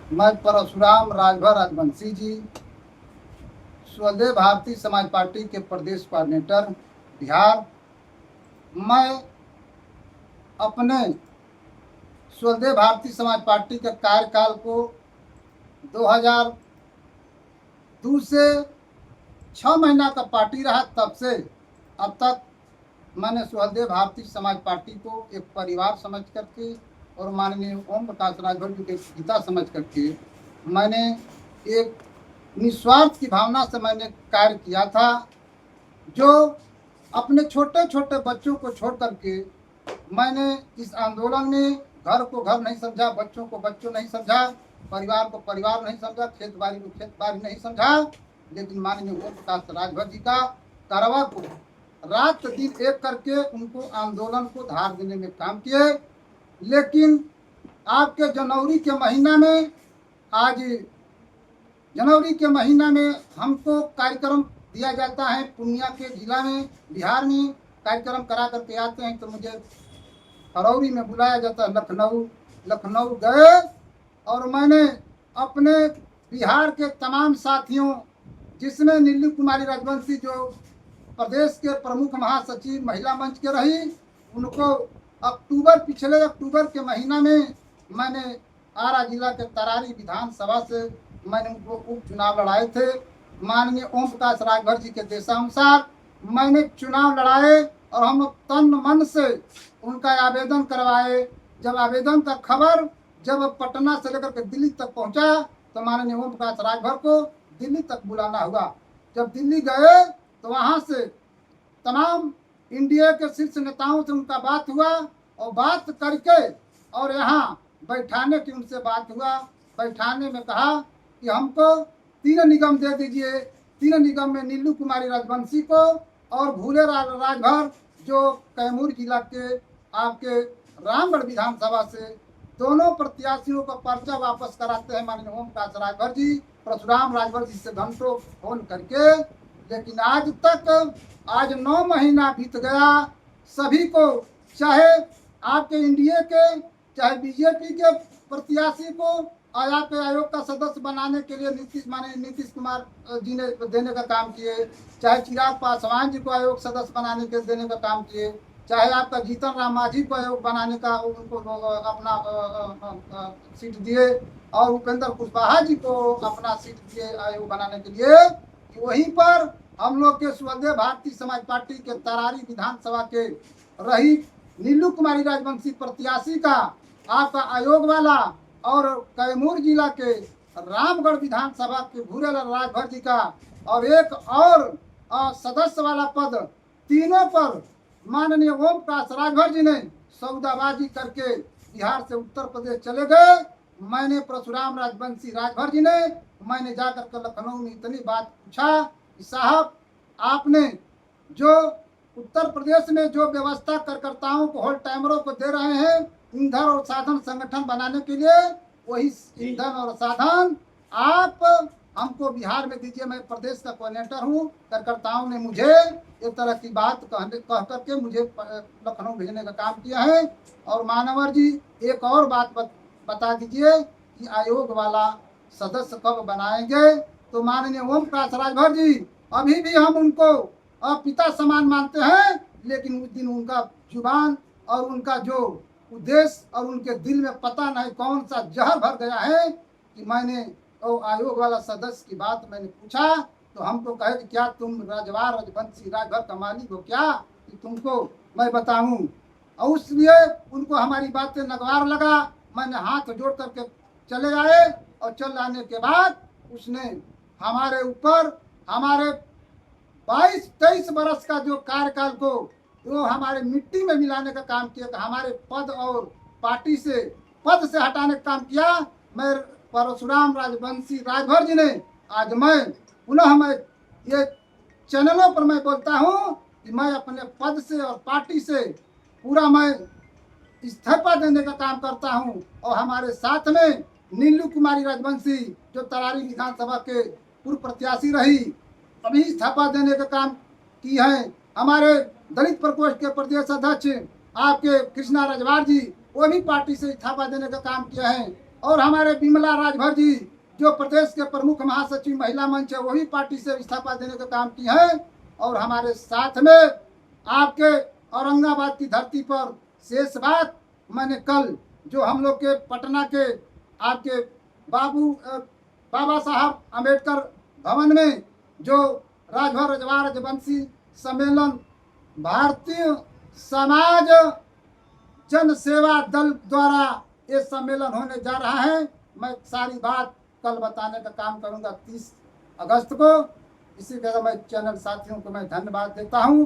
मैं परशुराम राजभर राजवंशी जी, स्वदेव भारतीय समाज पार्टी के प्रदेश कोऑर्डिनेटर बिहार। मैं अपने स्वदेव भारतीय समाज पार्टी के कार्यकाल को 2002 से 6 महीना का पार्टी रहा, तब से अब तक मैंने स्वदेव भारतीय समाज पार्टी को एक परिवार समझ करके और माननीय ओम प्रकाश राजभर जी के पिता समझ करके मैंने एक निस्वार्थ की भावना से मैंने कार्य किया था। जो अपने छोटे छोटे बच्चों को छोड़ करके मैंने इस आंदोलन में घर को घर नहीं समझा, बच्चों को बच्चों नहीं समझा, परिवार को परिवार नहीं समझा, खेत बाड़ी को खेत बाड़ी नहीं समझा, लेकिन माननीय ओम प्रकाश राजभर जी का कारवा को रात दिन एक करके उनको आंदोलन को धार देने में काम किए। लेकिन आपके जनवरी के महीना में, आज जनवरी के महीना में हमको कार्यक्रम दिया जाता है पूर्णिया के जिला में, बिहार में कार्यक्रम करा करके आते हैं, तो मुझे फरवरी में बुलाया जाता है लखनऊ गए और मैंने अपने बिहार के तमाम साथियों, जिसमें नीलू कुमारी राजवंशी जो प्रदेश के प्रमुख महासचिव महिला मंच के रही, उनको पिछले अक्टूबर के महीना में मैंने आरा जिला के तरारी विधानसभा से मैंने उनको उपचुनाव लड़ाए थे। माननीय ओम प्रकाश राजभर जी के देशानुसार मैंने चुनाव लड़ाए और हम लोग तन मन से उनका आवेदन करवाए। जब आवेदन का खबर जब पटना से लेकर के दिल्ली तक पहुंचा, तो माननीय ओम प्रकाश राजभर को दिल्ली तक बुलाना हुआ। जब दिल्ली गए तो वहां से तमाम इंडिया के शीर्ष नेताओं से उनका बात हुआ और बात करके और यहाँ बैठाने की उनसे बात हुआ। बैठाने में कहा कि हमको 3 निगम दे दीजिए। 3 निगम में नीलू कुमारी राजवंशी को और भूले राजभर जो कैमूर जिला के आपके रामगढ़ विधानसभा से, दोनों प्रत्याशियों का पर्चा वापस कराते हैं माननीय ओम प्रकाश राजभर जी, परशुराम राजभर जी से घंटों फोन करके। लेकिन आज 9 महीना बीत गया, सभी को, चाहे आपके इंडिया के, चाहे बीजेपी के प्रत्याशी को और आपके आयोग का सदस्य बनाने के लिए नीतीश कुमार जी ने देने का काम किए, चाहे चिराग पासवान जी को आयोग सदस्य बनाने के देने का काम किए, चाहे आपका जीतन राम मांझी को आयोग बनाने का उनको अपना सीट दिए और उपेंद्र कुशवाहा जी को अपना सीट दिए आयोग बनाने के लिए। वहीं पर हम लोग के स्वदेव भारतीय समाज पार्टी के तरारी विधानसभा के रही नीलू कुमारी राजवंशी प्रत्याशी का आपका आयोग वाला और कैमूर जिला के रामगढ़ विधानसभा के भूरेलाल राजभर जी का और एक और सदस्य वाला पद, तीनों पर माननीय ओम प्रकाश राजभर जी ने सौदाबाजी करके बिहार से उत्तर प्रदेश चले गए। मैंने परशुराम राजवंशी राजभर जी ने मैंने जाकर के लखनऊ में इतनी बात पूछा कि साहब, आपने जो उत्तर प्रदेश में जो व्यवस्था कार्यकर्ताओं को, होल्ड टाइमरों को दे रहे हैं ईंधन और साधन संगठन बनाने के लिए, वही ईंधन और साधन आप हमको बिहार में दीजिए। मैं प्रदेश का कोऑर्डिनेटर हूँ। कार्यकर्ताओं ने मुझे एक तरह की बात कह करके मुझे लखनऊ भेजने का काम किया है। और मानवर जी, एक और बात बता दीजिए कि आयोग वाला सदस्य कब बनाएंगे? तो माननीय ओम प्रकाश राजभर जी, अभी भी हम उनको पिता समान मानते हैं, लेकिन उस दिन उनका जुबान और उनका जो उद्देश्य और उनके दिल में पता नहीं कौन सा जहर भर गया है कि मैंने आयोग वाला सदस्य की बात मैंने पूछा तो हमको कहे कि क्या तुम राजवंशी राजभर का मालिक हो क्या, कि तुमको मैं बताऊं। और इसलिए उनको हमारी बातें नगवार लगा। मैंने हाथ जोड़ करके चले आए और चल आने के बाद उसने हमारे ऊपर हमारे 22-23 बरस का जो कार्यकाल को वो हमारे मिट्टी में मिलाने का काम किया, हमारे पद और पार्टी से पद से हटाने का काम किया। मैं परशुराम राजवंशी राजभर जी ने आज मैं ये चैनलों पर मैं बोलता हूँ कि मैं अपने पद से और पार्टी से पूरा मैं इस्तीफा देने का काम करता हूँ। और हमारे साथ में नीलू कुमारी राजवंशी जो तरारी विधानसभा के पूर्व प्रत्याशी रही, अभी इस्तीफा देने का काम की है। हमारे दलित प्रकोष्ठ के प्रदेश अध्यक्ष आपके कृष्णा रजवार जी, वो भी पार्टी से इस्तीफा देने का काम किया है। और हमारे विमला राजभर जी जो प्रदेश के प्रमुख महासचिव महिला मंच है वही पार्टी से इस्तीफा देने का काम की है। और हमारे साथ में आपके औरंगाबाद की धरती पर शेष बात मैंने कल जो हम लोग के पटना के आपके बाबा साहब अम्बेडकर भवन में जो राजभर रजवार रजवंशी सम्मेलन भारतीय समाज जन सेवा दल द्वारा ये सम्मेलन होने जा रहा है। मैं सारी बात कल बताने का काम करूंगा 30 अगस्त को। इसी तरह मैं चैनल साथियों को मैं धन्यवाद देता हूं।